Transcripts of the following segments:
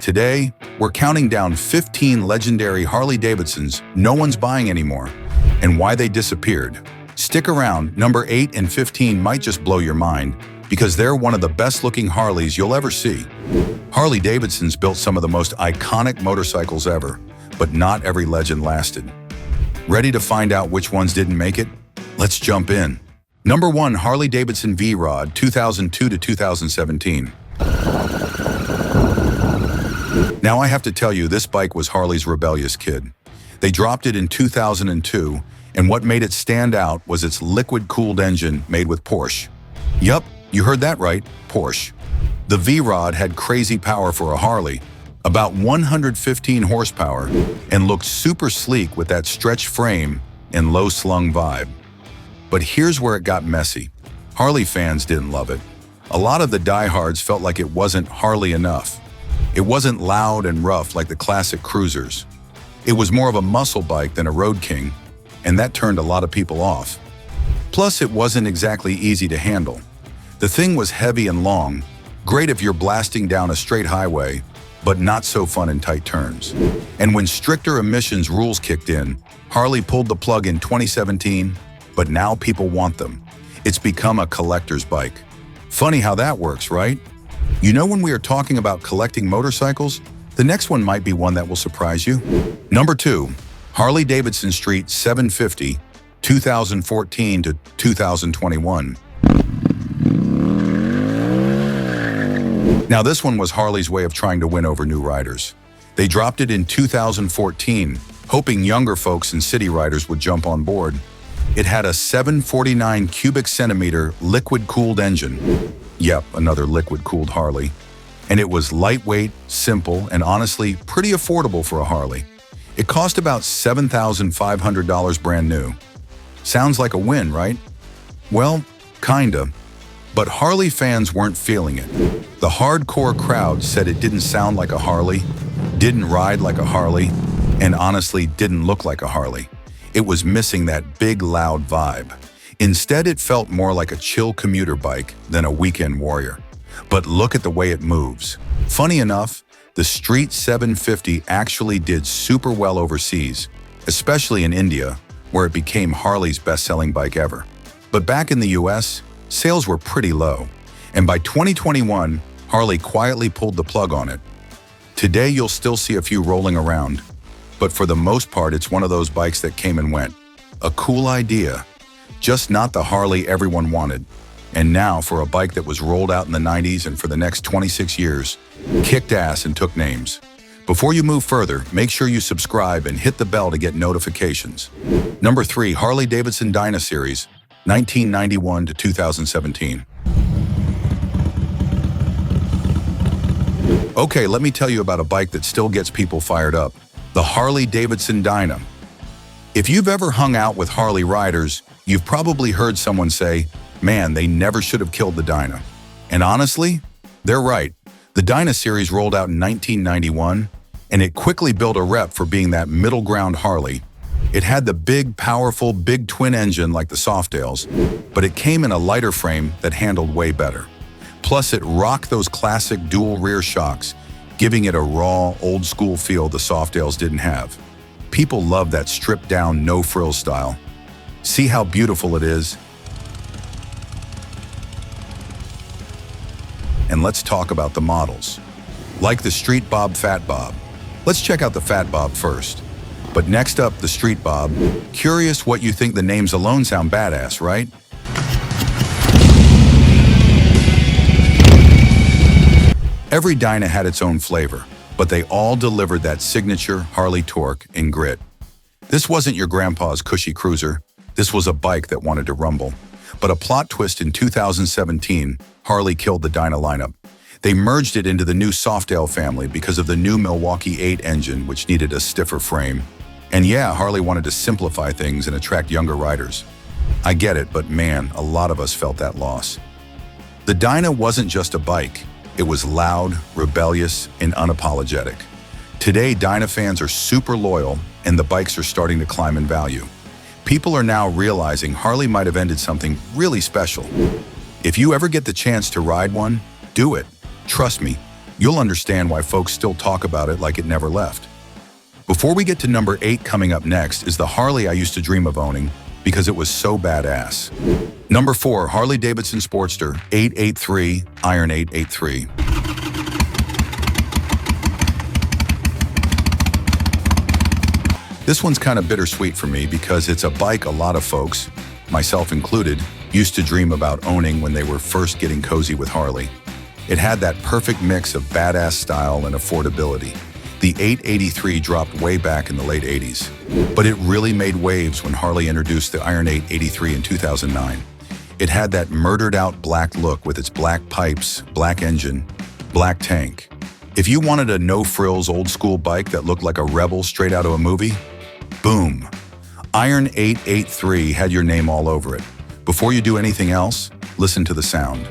Today, we're counting down 15 legendary Harley-Davidsons no one's buying anymore, and why they disappeared. Stick around, number 8 and 15 might just blow your mind, because they're one of the best-looking Harleys you'll ever see. Harley-Davidsons built some of the most iconic motorcycles ever, but not every legend lasted. Ready to find out which ones didn't make it? Let's jump in. Number 1, Harley-Davidson V-Rod, 2002 to 2017. Now I have to tell you, this bike was Harley's rebellious kid. They dropped it in 2002, and what made it stand out was its liquid-cooled engine made with Porsche. Yup, you heard that right, Porsche. The V-Rod had crazy power for a Harley, about 115 horsepower, and looked super sleek with that stretched frame and low-slung vibe. But here's where it got messy. Harley fans didn't love it. A lot of the diehards felt like it wasn't Harley enough. It wasn't loud and rough like the classic cruisers. It was more of a muscle bike than a road king, and that turned a lot of people off. Plus, it wasn't exactly easy to handle. The thing was heavy and long, great if you're blasting down a straight highway, but not so fun in tight turns. And when stricter emissions rules kicked in, Harley pulled the plug in 2017, but now people want them. It's become a collector's bike. Funny how that works, right? You know, when we are talking about collecting motorcycles, the next one might be one that will surprise you. Number 2, Harley-Davidson Street 750, 2014 to 2021. Now this one was Harley's way of trying to win over new riders. They dropped it in 2014, hoping younger folks and city riders would jump on board. It had a 749 cubic centimeter liquid-cooled engine. Yep, another liquid-cooled Harley. And it was lightweight, simple, and honestly pretty affordable for a Harley. It cost about $7,500 brand new. Sounds like a win, right? Well, kinda. But Harley fans weren't feeling it. The hardcore crowd said it didn't sound like a Harley, didn't ride like a Harley, and honestly didn't look like a Harley. It was missing that big, loud vibe. Instead, it felt more like a chill commuter bike than a weekend warrior. But look at the way it moves. Funny enough, the Street 750 actually did super well overseas, especially in India, where it became Harley's best-selling bike ever. But back in the US, sales were pretty low, and by 2021, Harley quietly pulled the plug on it. Today, you'll still see a few rolling around, but for the most part, it's one of those bikes that came and went. A cool idea, just not the Harley everyone wanted. And now, for a bike that was rolled out in the 90s and for the next 26 years, kicked ass and took names. Before you move further, make sure you subscribe and hit the bell to get notifications. Number 3, Harley-Davidson Dyna Series, 1991 to 2017. Okay, let me tell you about a bike that still gets people fired up, the Harley-Davidson Dyna. If you've ever hung out with Harley riders, you've probably heard someone say, man, they never should have killed the Dyna. And honestly, they're right. The Dyna series rolled out in 1991, and it quickly built a rep for being that middle ground Harley. It had the big, powerful, big twin engine like the Softails, but it came in a lighter frame that handled way better. Plus, it rocked those classic dual rear shocks, giving it a raw, old-school feel the Softails didn't have. People love that stripped-down, no-frills style. See how beautiful it is? And let's talk about the models. Like the Street Bob Fat Bob. Let's check out the Fat Bob first. But next up, the Street Bob. Curious what you think. The names alone sound badass, right? Every Dyna had its own flavor, but they all delivered that signature Harley torque and grit. This wasn't your grandpa's cushy cruiser. This was a bike that wanted to rumble. But a plot twist in 2017, Harley killed the Dyna lineup. They merged it into the new Softail family because of the new Milwaukee 8 engine, which needed a stiffer frame. And yeah, Harley wanted to simplify things and attract younger riders. I get it, but man, a lot of us felt that loss. The Dyna wasn't just a bike. It was loud, rebellious, and unapologetic. Today, Dyna fans are super loyal, and the bikes are starting to climb in value. People are now realizing Harley might have ended something really special. If you ever get the chance to ride one, do it. Trust me, You'll understand why folks still talk about it like it never left. Before we get to number 8, coming up next is the Harley I used to dream of owning because it was so badass. Number 4, Harley-Davidson Sportster 883 Iron 883. This one's kind of bittersweet for me because it's a bike a lot of folks, myself included, used to dream about owning when they were first getting cozy with Harley. It had that perfect mix of badass style and affordability. The 883 dropped way back in the late 80s, but it really made waves when Harley introduced the Iron 883 in 2009. It had that murdered-out black look with its black pipes, black engine, black tank. If you wanted a no-frills old-school bike that looked like a rebel straight out of a movie, boom! Iron 883 had your name all over it. Before you do anything else, listen to the sound.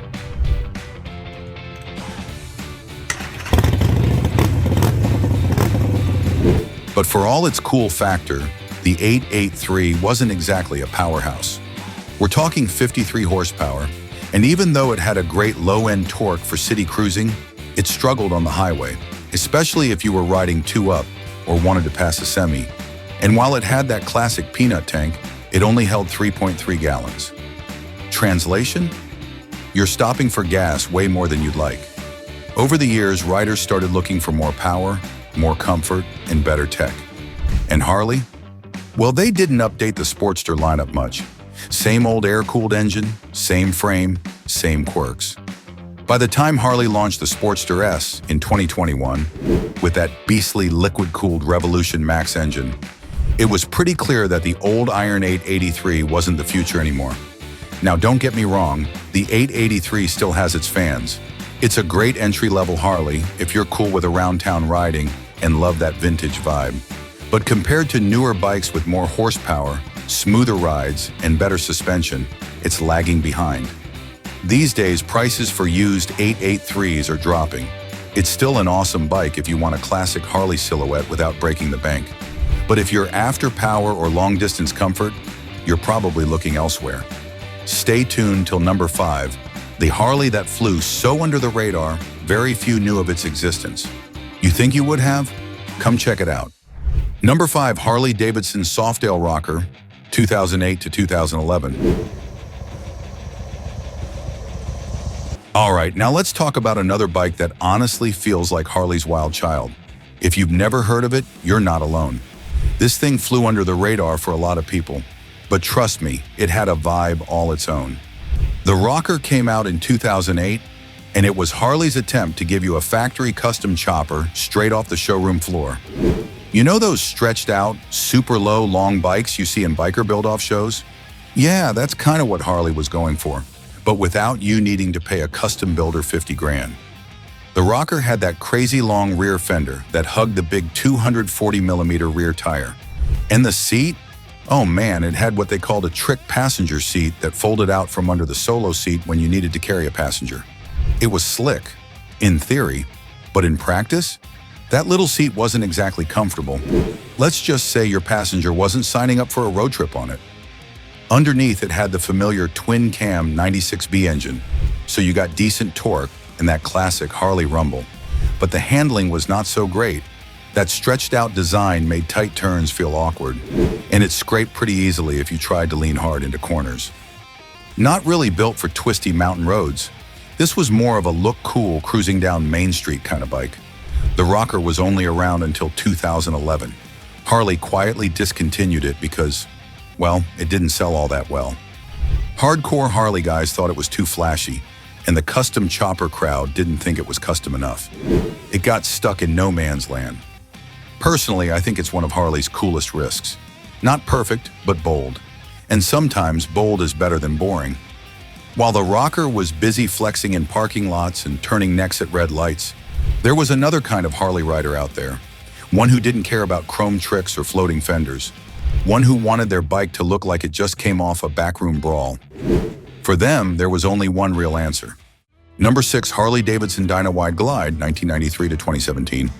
But for all its cool factor, the 883 wasn't exactly a powerhouse. We're talking 53 horsepower, and even though it had a great low-end torque for city cruising, it struggled on the highway, especially if you were riding 2-up or wanted to pass a semi. And while it had that classic peanut tank, it only held 3.3 gallons. Translation? You're stopping for gas way more than you'd like. Over the years, riders started looking for more power, more comfort, and better tech. And Harley? Well, they didn't update the Sportster lineup much. Same old air-cooled engine, same frame, same quirks. By the time Harley launched the Sportster S in 2021, with that beastly liquid-cooled Revolution Max engine, it was pretty clear that the old Iron 883 wasn't the future anymore. Now, don't get me wrong, the 883 still has its fans. It's a great entry-level Harley if you're cool with around-town riding and love that vintage vibe. But compared to newer bikes with more horsepower, smoother rides, and better suspension, it's lagging behind. These days, prices for used 883s are dropping. It's still an awesome bike if you want a classic Harley silhouette without breaking the bank. But if you're after power or long-distance comfort, you're probably looking elsewhere. Stay tuned till number 5, the Harley that flew so under the radar, very few knew of its existence. You think you would have? Come check it out. Number 5, Harley-Davidson Softail Rocker, 2008 to 2011. All right, now let's talk about another bike that honestly feels like Harley's wild child. If you've never heard of it, you're not alone. This thing flew under the radar for a lot of people, but trust me, it had a vibe all its own. The Rocker came out in 2008, and it was Harley's attempt to give you a factory custom chopper straight off the showroom floor. You know those stretched out, super low, long bikes you see in biker build-off shows? Yeah, that's kind of what Harley was going for, but without you needing to pay a custom builder 50 grand. The Rocker had that crazy long rear fender that hugged the big 240mm rear tire. And the seat? Oh man, it had what they called a trick passenger seat that folded out from under the solo seat when you needed to carry a passenger. It was slick, in theory, but in practice, that little seat wasn't exactly comfortable. Let's just say your passenger wasn't signing up for a road trip on it. Underneath, it had the familiar twin-cam 96B engine, so you got decent torque and that classic Harley rumble. But the handling was not so great. That stretched-out design made tight turns feel awkward, and it scraped pretty easily if you tried to lean hard into corners. Not really built for twisty mountain roads, this was more of a look cool cruising down Main Street kind of bike. The Rocker was only around until 2011. Harley quietly discontinued it because, well, it didn't sell all that well. Hardcore Harley guys thought it was too flashy, and the custom chopper crowd didn't think it was custom enough. It got stuck in no man's land. Personally, I think it's one of Harley's coolest risks. Not perfect, but bold. And sometimes bold is better than boring. While the Rocker was busy flexing in parking lots and turning necks at red lights, there was another kind of Harley rider out there. One who didn't care about chrome tricks or floating fenders. One who wanted their bike to look like it just came off a backroom brawl. For them, there was only one real answer. Number 6, Harley-Davidson Dyna Wide Glide, 1993 to 2017.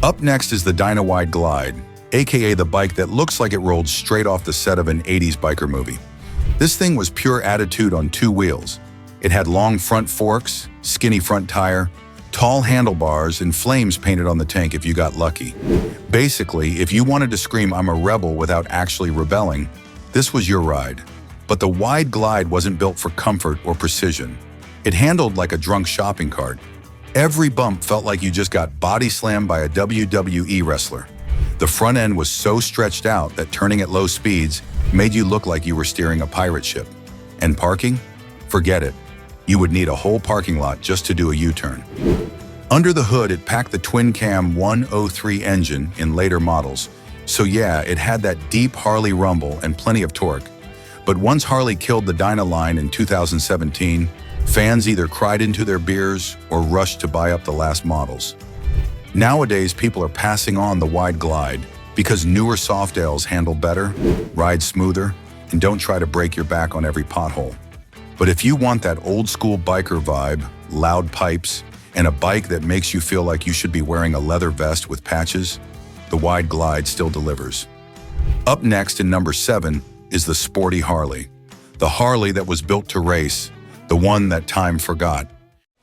Up next is the Dyna Wide Glide, aka the bike that looks like it rolled straight off the set of an 80s biker movie. This thing was pure attitude on two wheels. It had long front forks, skinny front tire, tall handlebars, and flames painted on the tank if you got lucky. Basically, if you wanted to scream "I'm a rebel" without actually rebelling, this was your ride. But the wide glide wasn't built for comfort or precision. It handled like a drunk shopping cart. Every bump felt like you just got body slammed by a WWE wrestler. The front end was so stretched out that turning at low speeds made you look like you were steering a pirate ship. And parking? Forget it. You would need a whole parking lot just to do a U-turn. Under the hood, it packed the twin-cam 103 engine in later models. So yeah, it had that deep Harley rumble and plenty of torque. But once Harley killed the Dyna line in 2017, fans either cried into their beers or rushed to buy up the last models. Nowadays, people are passing on the wide glide because newer Softails handle better, ride smoother, and don't try to break your back on every pothole. But if you want that old-school biker vibe, loud pipes, and a bike that makes you feel like you should be wearing a leather vest with patches, the wide glide still delivers. Up next in number 7 is the sporty Harley. The Harley that was built to race, the one that time forgot.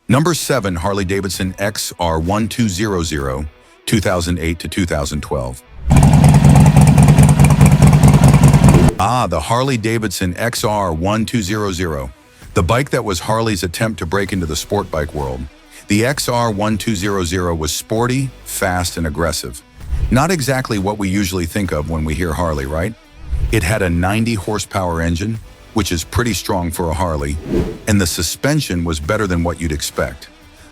Number 7, Harley-Davidson XR1200, 2008 to 2012. The Harley-Davidson XR1200, the bike that was Harley's attempt to break into the sport bike world. The XR1200 was sporty, fast, and aggressive. Not exactly what we usually think of when we hear Harley, right? It had a 90 horsepower engine, which is pretty strong for a Harley, and the suspension was better than what you'd expect.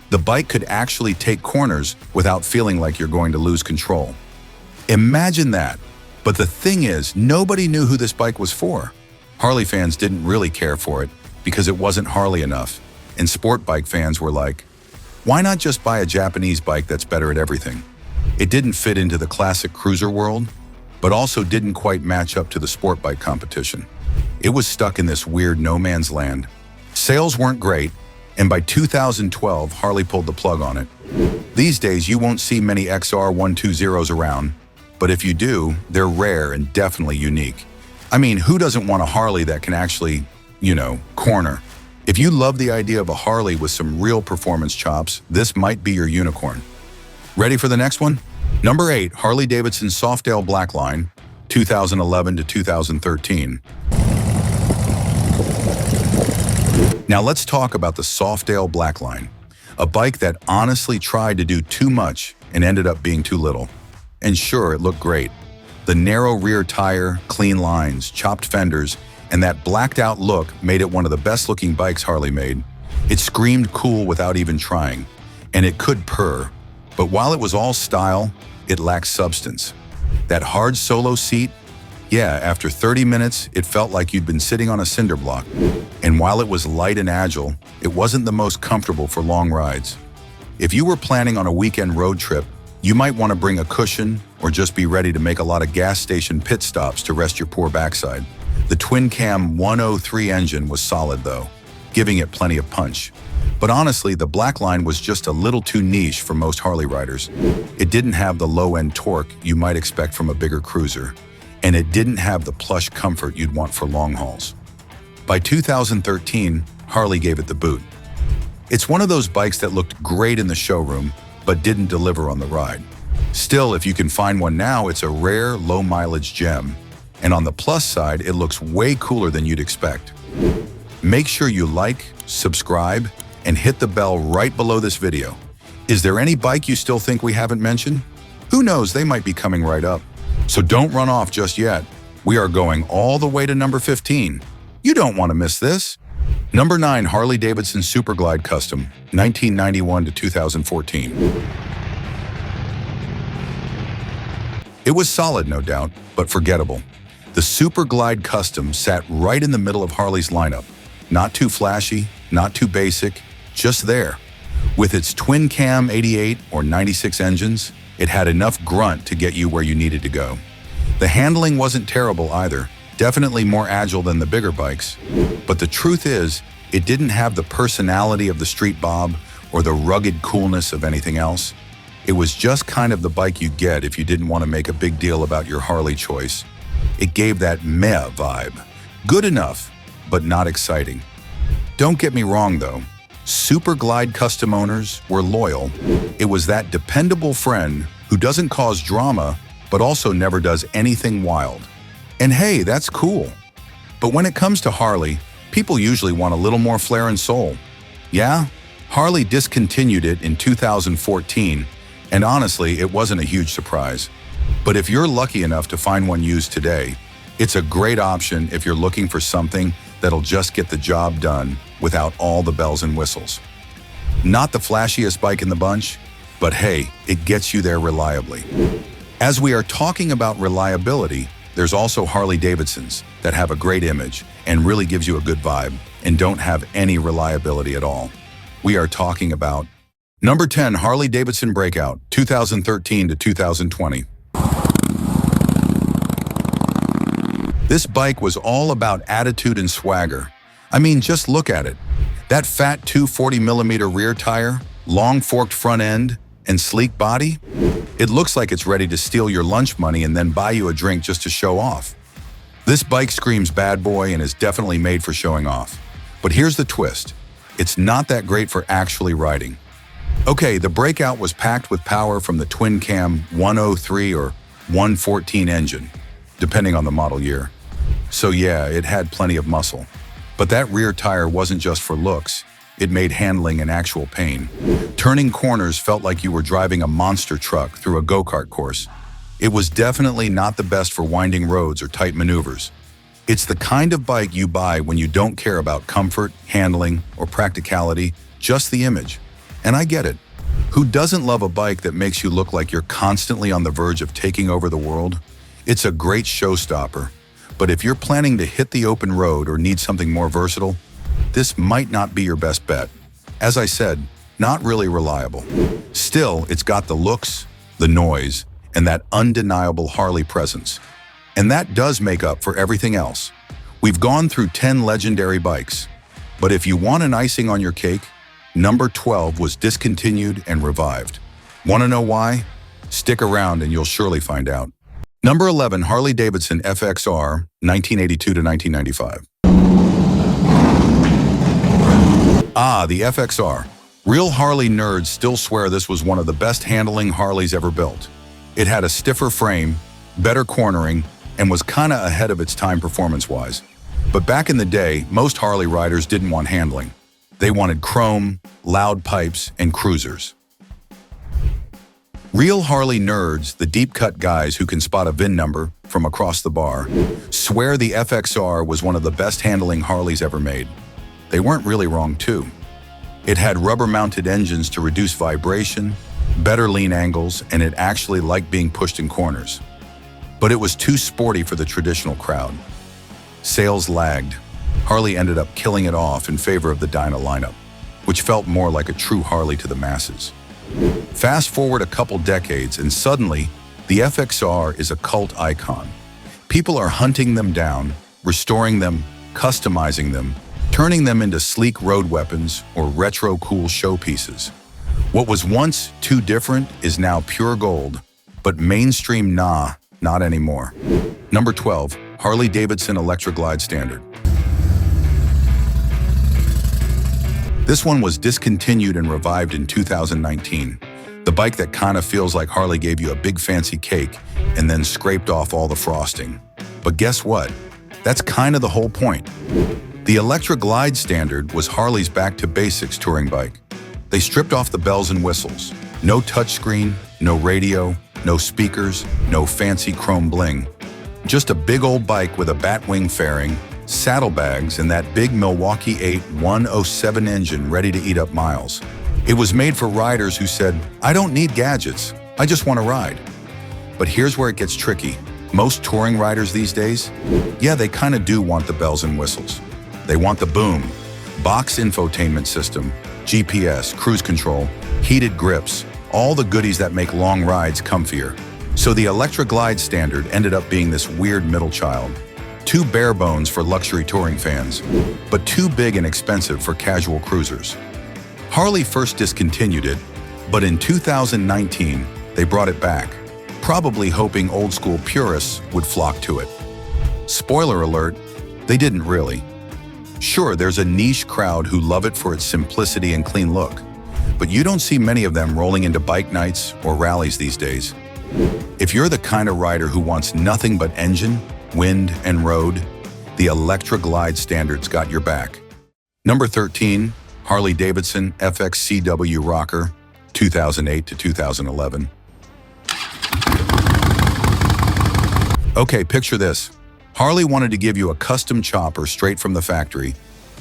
The bike could actually take corners without feeling like you're going to lose control. Imagine that. But the thing is, nobody knew who this bike was for. Harley fans didn't really care for it because it wasn't Harley enough, and sport bike fans were like, why not just buy a Japanese bike that's better at everything? It didn't fit into the classic cruiser world, but also didn't quite match up to the sport bike competition. It was stuck in this weird no man's land. Sales weren't great, and by 2012, Harley pulled the plug on it. These days, you won't see many XR120s around, but if you do, they're rare and definitely unique. I mean, who doesn't want a Harley that can actually, corner? If you love the idea of a Harley with some real performance chops, this might be your unicorn. Ready for the next one? Number 8, Harley-Davidson Softail Blackline, 2011 to 2013. Now let's talk about the Softail Blackline, a bike that honestly tried to do too much and ended up being too little. And sure, it looked great. The narrow rear tire, clean lines, chopped fenders, and that blacked out look made it one of the best looking bikes Harley made. It screamed cool without even trying, and it could purr. But while it was all style, it lacked substance. That hard solo seat, yeah, after 30 minutes, it felt like you'd been sitting on a cinder block. And while it was light and agile, it wasn't the most comfortable for long rides. If you were planning on a weekend road trip, you might want to bring a cushion or just be ready to make a lot of gas station pit stops to rest your poor backside. The twin-cam 103 engine was solid though, giving it plenty of punch. But honestly, the Blackline was just a little too niche for most Harley riders. It didn't have the low-end torque you might expect from a bigger cruiser, and it didn't have the plush comfort you'd want for long hauls. By 2013, Harley gave it the boot. It's one of those bikes that looked great in the showroom, but didn't deliver on the ride. Still, if you can find one now, it's a rare, low-mileage gem. And on the plus side, it looks way cooler than you'd expect. Make sure you like, subscribe, and hit the bell right below this video. Is there any bike you still think we haven't mentioned? Who knows, they might be coming right up. So don't run off just yet. We are going all the way to number 15. You don't want to miss this. Number 9, Harley-Davidson Superglide Custom, 1991 to 2014. It was solid, no doubt, but forgettable. The Superglide Custom sat right in the middle of Harley's lineup. Not too flashy, not too basic, just there. With its twin-cam 88 or 96 engines, it had enough grunt to get you where you needed to go. The handling wasn't terrible either, definitely more agile than the bigger bikes. But the truth is, it didn't have the personality of the Street Bob or the rugged coolness of anything else. It was just kind of the bike you get if you didn't want to make a big deal about your Harley choice. It gave that meh vibe. Good enough, but not exciting. Don't get me wrong though, Super Glide custom owners were loyal. It was that dependable friend who doesn't cause drama, but also never does anything wild. And hey, that's cool. But when it comes to Harley, people usually want a little more flair and soul. Yeah, Harley discontinued it in 2014, and honestly, it wasn't a huge surprise. But if you're lucky enough to find one used today, it's a great option if you're looking for something that'll just get the job done without all the bells and whistles. Not the flashiest bike in the bunch, but hey, it gets you there reliably. As we are talking about reliability, there's also Harley-Davidsons that have a great image and really gives you a good vibe and don't have any reliability at all. We are talking about number 10, Harley-Davidson Breakout, 2013 to 2020. This bike was all about attitude and swagger. I mean, just look at it. That fat 240mm rear tire, long forked front end, and sleek body? It looks like it's ready to steal your lunch money and then buy you a drink just to show off. This bike screams bad boy and is definitely made for showing off. But here's the twist. It's not that great for actually riding. Okay, the Breakout was packed with power from the twin-cam 103 or 114 engine, depending on the model year. So yeah, it had plenty of muscle. But that rear tire wasn't just for looks. It made handling an actual pain. Turning corners felt like you were driving a monster truck through a go-kart course. It was definitely not the best for winding roads or tight maneuvers. It's the kind of bike you buy when you don't care about comfort, handling, or practicality, just the image. And I get it. Who doesn't love a bike that makes you look like you're constantly on the verge of taking over the world? It's a great showstopper. But if you're planning to hit the open road or need something more versatile, this might not be your best bet. As I said, not really reliable. Still, it's got the looks, the noise, and that undeniable Harley presence. And that does make up for everything else. We've gone through 10 legendary bikes. But if you want an icing on your cake, number 12 was discontinued and revived. Want to know why? Stick around and you'll surely find out. Number 11, Harley-Davidson FXR, 1982 to 1995. Ah, the FXR. Real Harley nerds still swear this was one of the best handling Harleys ever built. It had a stiffer frame, better cornering, and was kinda ahead of its time performance-wise. But back in the day, most Harley riders didn't want handling. They wanted chrome, loud pipes, and cruisers. Real Harley nerds, the deep-cut guys who can spot a VIN number from across the bar, swear the FXR was one of the best handling Harleys ever made. They weren't really wrong too. It had rubber-mounted engines to reduce vibration, better lean angles, and it actually liked being pushed in corners. But it was too sporty for the traditional crowd. Sales lagged. Harley ended up killing it off in favor of the Dyna lineup, which felt more like a true Harley to the masses. Fast forward a couple decades and suddenly, the FXR is a cult icon. People are hunting them down, restoring them, customizing them, turning them into sleek road weapons or retro cool showpieces. What was once too different is now pure gold, but mainstream not anymore. Number 12, Harley-Davidson Electra Glide Standard. This one was discontinued and revived in 2019. The bike that kind of feels like Harley gave you a big fancy cake and then scraped off all the frosting. But guess what? That's kind of the whole point. The Electra Glide Standard was Harley's back-to-basics touring bike. They stripped off the bells and whistles. No touchscreen, no radio, no speakers, no fancy chrome bling. Just a big old bike with a batwing fairing, saddlebags, and that big Milwaukee 8 107 engine ready to eat up miles. It was made for riders who said, I don't need gadgets, I just want to ride. But here's where it gets tricky. Most touring riders these days, yeah, they kind of do want the bells and whistles. They want the boom, box infotainment system, GPS, cruise control, heated grips, all the goodies that make long rides comfier. So the Electra Glide Standard ended up being this weird middle child. Too bare bones for luxury touring fans, but too big and expensive for casual cruisers. Harley first discontinued it, but in 2019, they brought it back, probably hoping old-school purists would flock to it. Spoiler alert, they didn't really. Sure, there's a niche crowd who love it for its simplicity and clean look, but you don't see many of them rolling into bike nights or rallies these days. If you're the kind of rider who wants nothing but engine, wind, and road, the Electra Glide Standard's got your back. Number 13, Harley-Davidson FXCW Rocker, 2008 to 2011. Okay, picture this. Harley wanted to give you a custom chopper straight from the factory.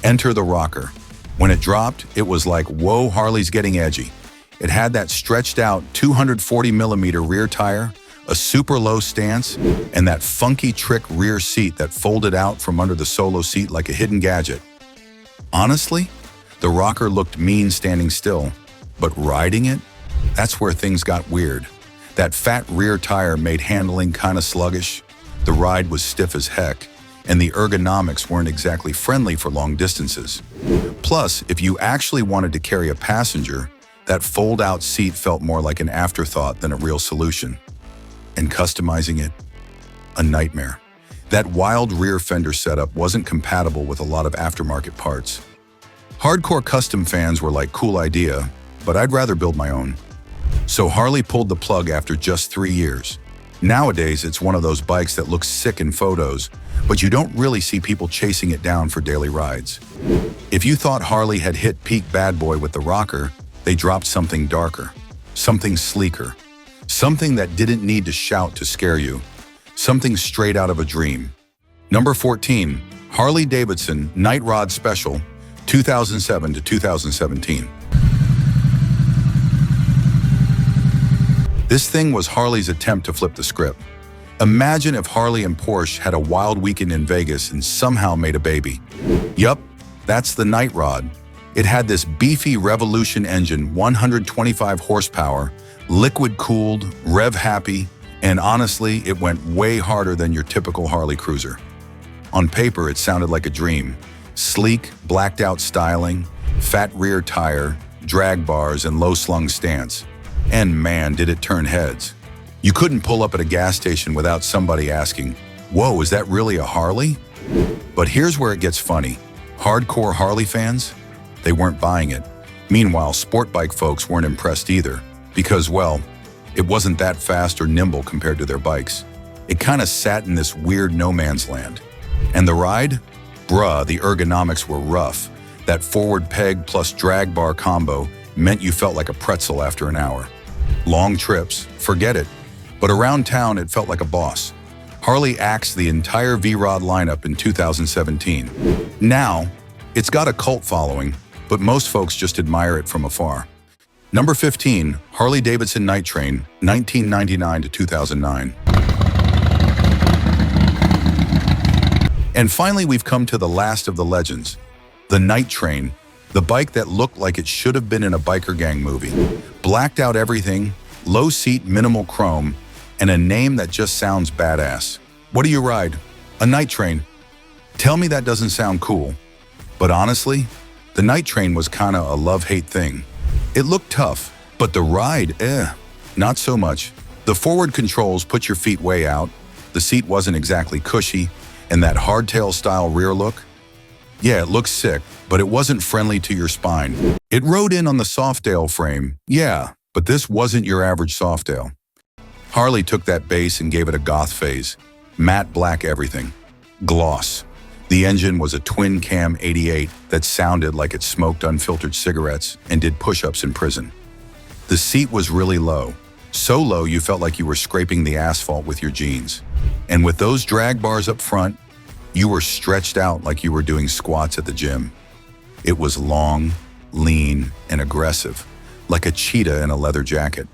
Enter the Rocker. When it dropped, it was like, whoa, Harley's getting edgy. It had that stretched out 240mm rear tire, a super low stance, and that funky trick rear seat that folded out from under the solo seat like a hidden gadget. Honestly, the Rocker looked mean standing still, but riding it, that's where things got weird. That fat rear tire made handling kinda sluggish, the ride was stiff as heck, and the ergonomics weren't exactly friendly for long distances. Plus, if you actually wanted to carry a passenger, that fold-out seat felt more like an afterthought than a real solution. And customizing it, a nightmare. That wild rear fender setup wasn't compatible with a lot of aftermarket parts. Hardcore custom fans were like, cool idea, but I'd rather build my own. So Harley pulled the plug after just 3 years. Nowadays, it's one of those bikes that looks sick in photos, but you don't really see people chasing it down for daily rides. If you thought Harley had hit peak bad boy with the Rocker, they dropped something darker, something sleeker, something that didn't need to shout to scare you, something straight out of a dream. Number 14, Harley-Davidson Night Rod Special, 2007 to 2017. This thing was Harley's attempt to flip the script. Imagine if Harley and Porsche had a wild weekend in Vegas and somehow made a baby. Yup, that's the Night Rod. It had this beefy Revolution engine, 125 horsepower, liquid-cooled, rev-happy, and honestly, it went way harder than your typical Harley cruiser. On paper, it sounded like a dream. Sleek, blacked-out styling, fat rear tire, drag bars, and low-slung stance. And man, did it turn heads. You couldn't pull up at a gas station without somebody asking, whoa, is that really a Harley? But here's where it gets funny. Hardcore Harley fans, they weren't buying it. Meanwhile, sport bike folks weren't impressed either, because, well, it wasn't that fast or nimble compared to their bikes. It kind of sat in this weird no man's land. And the ride? Bruh, the ergonomics were rough. That forward peg plus drag bar combo meant you felt like a pretzel after an hour. Long trips, forget it. But around town, it felt like a boss. Harley axed the entire V-Rod lineup in 2017. Now, it's got a cult following, but most folks just admire it from afar. Number 15, Harley-Davidson Night Train, 1999 to 2009. And finally, we've come to the last of the legends, the Night Train, the bike that looked like it should have been in a biker gang movie. Blacked out everything, low seat, minimal chrome, and a name that just sounds badass. What do you ride? A Night Train. Tell me that doesn't sound cool. But honestly, the Night Train was kinda a love-hate thing. It looked tough, but the ride, not so much. The forward controls put your feet way out, the seat wasn't exactly cushy, and that hardtail style rear look? Yeah, it looks sick, but it wasn't friendly to your spine. It rode in on the Softail frame, yeah, but this wasn't your average Softail. Harley took that base and gave it a goth phase. Matte black everything. Gloss. The engine was a twin-cam 88 that sounded like it smoked unfiltered cigarettes and did push-ups in prison. The seat was really low. So low you felt like you were scraping the asphalt with your jeans. And with those drag bars up front, you were stretched out like you were doing squats at the gym. It was long, lean, and aggressive, like a cheetah in a leather jacket.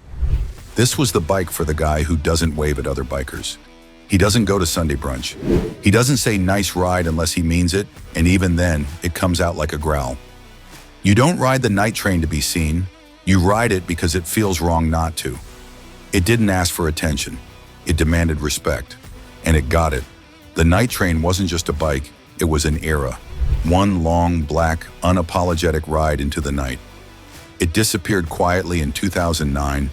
This was the bike for the guy who doesn't wave at other bikers. He doesn't go to Sunday brunch. He doesn't say nice ride unless he means it, and even then, it comes out like a growl. You don't ride the Night Train to be seen. You ride it because it feels wrong not to. It didn't ask for attention. It demanded respect. And it got it. The Night Train wasn't just a bike, it was an era. One long, black, unapologetic ride into the night. It disappeared quietly in 2009,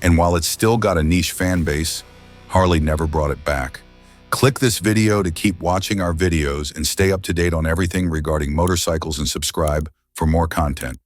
and while it's still got a niche fan base, Harley never brought it back. Click this video to keep watching our videos and stay up to date on everything regarding motorcycles, and subscribe for more content.